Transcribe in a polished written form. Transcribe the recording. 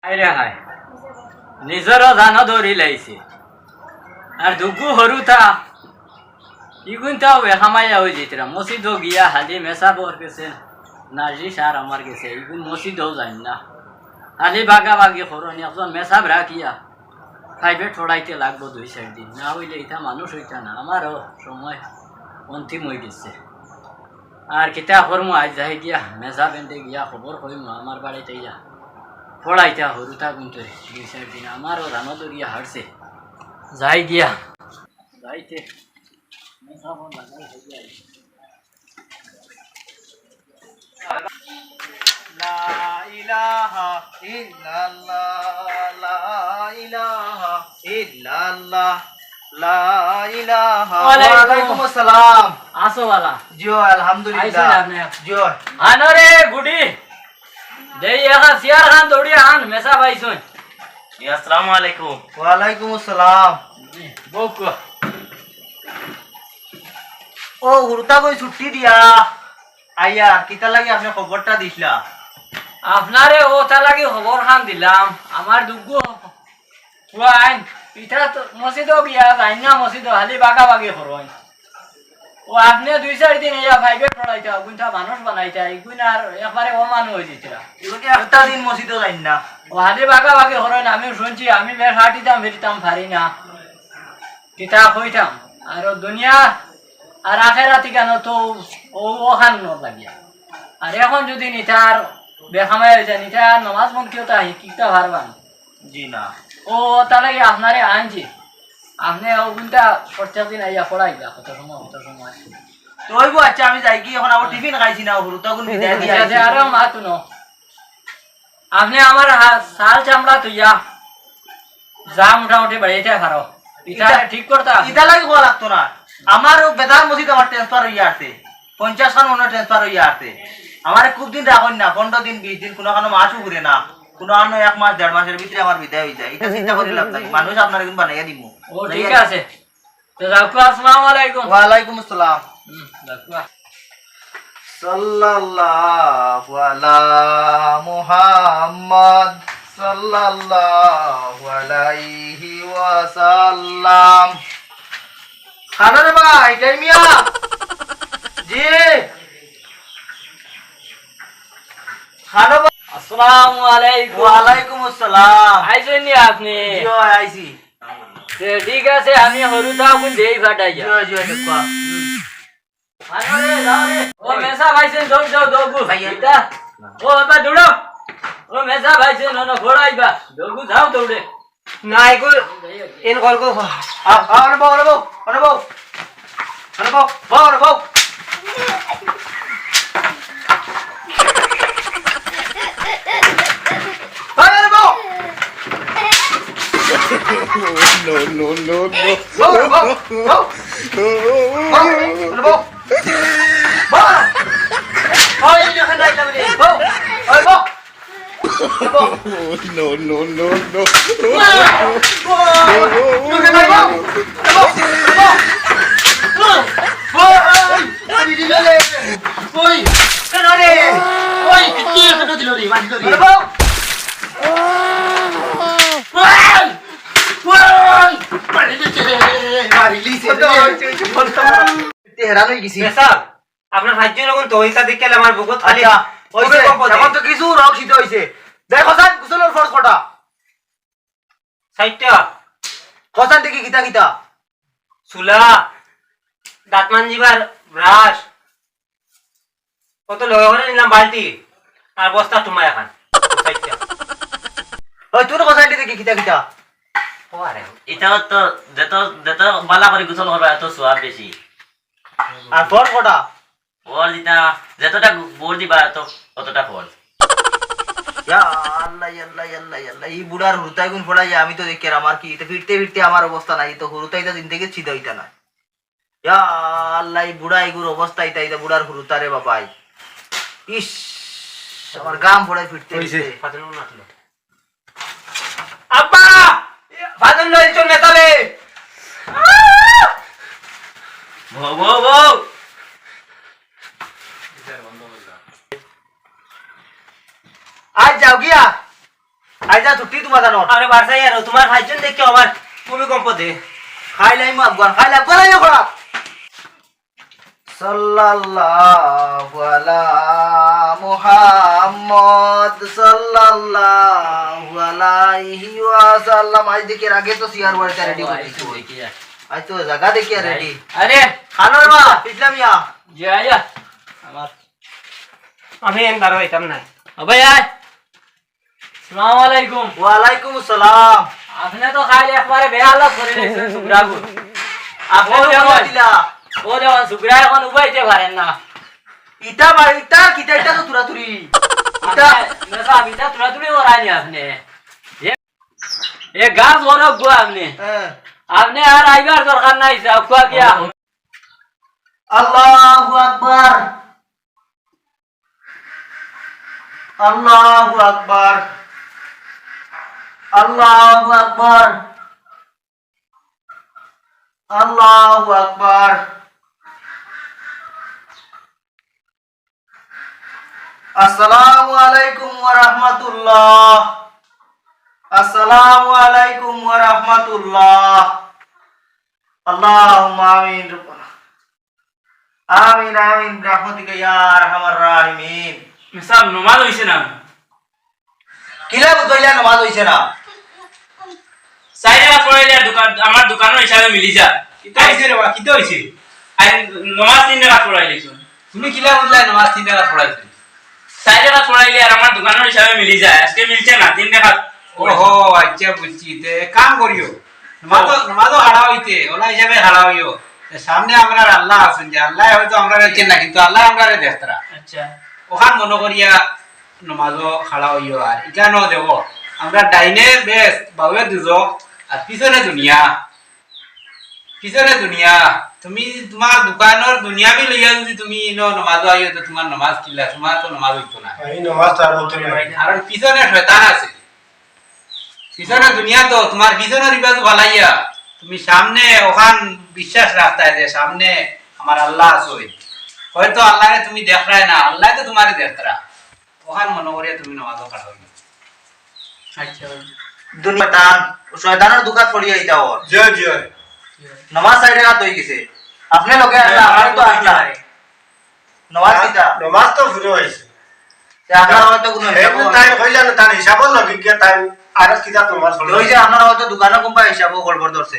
আইরে হায় নিজরও জানো ধরি লাইছে আর দুগু হরুতা ইগুনটাও এখামাইয়া হয়ে যেতরা মসজিদও গিয়া হালি মেসা বর গেছে নার্জি সার আমার গেছে ইগুন মসজিদও যাই না হালি বাগা বাগি করনি একজন মেসাব রাখিয়া খাইবে ঠোড়াইতে লাগবো 2-4 দিন না হইলে এটা মানুষ হইতা না আমারও সময় অন্তিম হয়ে গেছে আর কিতা করমু আজ যাই গিয়া মেসা বেঁধে গিয়া খবর কইম আমার বাড়িতে ইয়া পড়াইতা হরুতা কিন্তু 2-4 দিন আমারও রানো দরিয়া হারছে যাই গিয়া যাইতে লা ইলাহা ইল্লাল্লাহ লা ইলাহা ইল্লাল্লাহ লা ইলাহা ওয়ালাইকুম আসসালাম আসো वाला জি আলহামদুলিল্লাহ জি আনরে গুডি দেই একা সিয়ার খান দৌড়ি আন মেসা ভাইছুন আসসালামু আলাইকুম। ওয়ালাইকুম আসসালাম বউক ও হুরতা কই ছুটি দিয়া আইয়া কিতা লাগি আপনি খবরটা দিছলা আপনারে ও তালাকি খবর খান দিলাম আমার দুগু ওয়াইন পিঠা তো মসজিদও গিয়া যাই না মসজিদও হালি বাগা বাগি করোই ও আপনি 2-4 দিন ইয়া ভাইবে পড়াইতা গুনটা মানুষ বানাইতা ইগুন আর একবারে অমানু হই যেতরা এগুলি একটা দিন মসজিদে যাই না ও হালি বাগা বাগি করোই আমি শুনছি আমি বেশ হাঁটিতাম ফিরতাম পারি না কিতা কইতাম আর দুনিয়া আর আখেরাতি কেন তো ও ওখান লাগিয়া আর এখন যদি নিতার বেখামাই হয়ে যায় নিতা নমাজ মন কেউ তাই কিতা পারবান জি না ও তাহলে আপনারে আনছি আপনি ওগুনটা প্রত্যেক দিন আইয়া পড়াইবা কত সময় তো হইব আচ্ছা আমি যাই কি এখন আবার টিফিন খাইছি না হুরতা কোন বিদায় দিয়া আরে মাতুন আপনি আমার সাল চামড়া তুইয়া যা মোটামুটি বাড়িতে খারো পিঠা ঠিক করতা ইটা লাগি কোয়া লাগতো না আমার বেদার মসজিদ আমার ট্রান্সফার হইয়া আছে 50 খান মনে ট্রান্সফার হইয়া আছে আমার খুব দিন রাখুন না 15 দিন 20 দিন কোনো মাসও ঘুরে না কোনো অন্য 1 মাস 1.5 মাসের ভিতরে আমার বিদায় হয়ে যায় এটা চিন্তা করে লাভ নাই মানুষ আপনার এখন বানাইয়া দিব ও ঠিক আছে তো রাখো আসসালামু আলাইকুম ওয়া আলাইকুম আসসালাম রাখো সাল্লাল্লাহু আলা মুহাম্মদ সাল্লাল্লাহু আলাইহি ওয়াসাল্লাম খানা রে ভাই টাইমিয়া জি খানা আসসালামু আলাইকুম ওয়া আলাইকুম আসসালাম আইছেন নি আপনি জি আইছি ঠিক আছে আমি হরুতা কোন দেই ফাটাইয়া জি দেখবা আরে যাও রে ও মেসা ভাইছেন যাও দগু ভাইয়া। এটা ও বাবা দৌড়ো ও মেসা ভাইছেন না ঘোড়াইবা দগু যাও দৌড়ে না এগুল এন কল কো আরে বউ আপনার ভাইজন যখন তহিতা দেখে আমার বুকত খালি এখন তো কিছু রক শীত হইছে দেখো সান কুসলের ফোর্স কটা 60টা কসান দেখি গীতা চুলা দাঁত মানজিবার ব্রাশ কত লগে করে নিলাম বালতি আর বস্তা টুমাই এখন 60টা ওই তোর কসান দেখি গীতা ওরে এটাও তো যত বালা করে গোসল করবা এত সোয়াব বেশি আর ফোর কটা ওর যেটা যতটা বোর দিবা অতটা ফল ইয়া আল্লাহ এই বুড়ার হুরুতাই গুণ ফোড়াই আমি তো দেখি আমার কি ফিরতে আমার অবস্থা নাই তো হুরুতাইটা জিন্দগি ছিদ হইতা না ইয়া আল্লাহ এই বুড়া এগুর অবস্থা এটা বুড়ার হুরুতারে বাবাই ইস আমার গাম ফোড়াই ফিরতে ফাতন নাটলো আব্বা ফাতন লই চল নেতালে বউ আজ যাও গিয়া আজ খাইজা ছুটি তোমার জানো আরে বারসাই আর তোমার ভাইজন দেখে আমার ভূমিকম্প দে খাইলাই আফগান খাইলাই খোলা সাল্লাল্লাহু আলা মুহাম্মদ সাল্লাল্লাহু আলাইহি ওয়াসাল্লাম আজ দেখে আগে তো সিয়ার ওয়ার্ডটা রেডি করতেছি আজ তো জায়গা দেখি রেডি আরে খানোর মা ইসলামিয়া জি আয়া আমার আমি এন দাঁড়া হইতাম না ভাই আয় আসসালামু আলাইকুম ওয়া আলাইকুম আসসালাম আপনি তো খাইলে একবারে বেহালত করে নিয়েছেন সুগ্রাগু আপনি ও তো দেখুন। দিলা ও দেখুন সুগ্রা এখন উবাইতে পারেন না ইটা মার ইটা কিটা ইটা তো তুরাতুরি ইটা মেসা বিটা তুলাতুলি ওরাইনি আপনি এ গাছ বরক গো আপনি হ্যাঁ আপনি আর আইবার দরকার নাই সব কোয়া গিয়া আল্লাহু আকবার আল্লাহু আকবার আল্লাহু আকবার আল্লাহু আকবার আসসালামু আলাইকুম ওয়া রাহমাতুল্লাহ আসসালামু আলাইকুম ওয়া রাহমাতুল্লাহ আল্লাহুম্মা আমিন রব্বানা আমিন আমিন রাহমাতিকা ইয়া আরহামার রাহিমিন সব নমাজ হইছে না কিলা বুঝাইলা নামাজ হইছে না সাইডে পড়াইলে দোকান আমার দোকানের হিসাবে মিলি যা কিতা হইছে রে বাবা কিতা হইছে আই নমাজ 3 টাকা পড়াইলিছো তুমি কিলা বুঝলা নমাজ 3 টাকা পড়াইছো সাইডে পড়াইলে আর আমার দোকানের হিসাবে মিলি যায় আজকে মিলছে না 3 টাকা ওহো আচ্ছা বুঝছি তে কাম করিও নমাজ হাড়া হইতে ওলা হিসাবে হাড়া হইও সামনে আমরা আল্লাহ আছেন যে আল্লাহ হয়তো আমরা দেখছেন না কিন্তু আল্লাহ আমরারে দেখতরা আচ্ছা ওখান মনে করিয়া নমাজও হাড়া হইও আর ইকানো দেব আমরা ডাইনে বেশ বাউয়ে দুজো আর পিছনে দুনিয়া তুমি তোমার দোকানের দুনিয়া বি লইয়া যদি তুমি নমাজ আইও তো তোমার নমাজ কিলা তোমার তো নমাজ হইতো না এই নমাজ তার মতো না আর পিছনে শয়তান আছে পিছনে দুনিয়া তো তোমার পিছনে রিবাজ ভালাইয়া তুমি সামনে ওখান বিশ্বাস রাখতায় যে সামনে আমার আল্লাহ আছে হয়তো আল্লাহরে তুমি দেখরাই না আল্লাহ তো তোমারে দেখতরা ওখান মনে করিয়া তুমি নমাজ পড়া হইল আচ্ছা দুনিয়া টান শয়তানের দোকান পড়িয়া ইটা ওর জয় জয় নামাজ সাইডে কাট হই গেছে আপনি লোকে আসলা আমার তো আসলা নামাজ কিটা নমাজ তো শুরু হইছে তে আপনার হয়তো কোনো এমন টাইম হই জানো তার হিসাব লগে কি টাইম আর কিটা নমাজ ওই যে আপনার হয়তো দোকানে কোম্পানি হিসাব গড়বড় ধরছে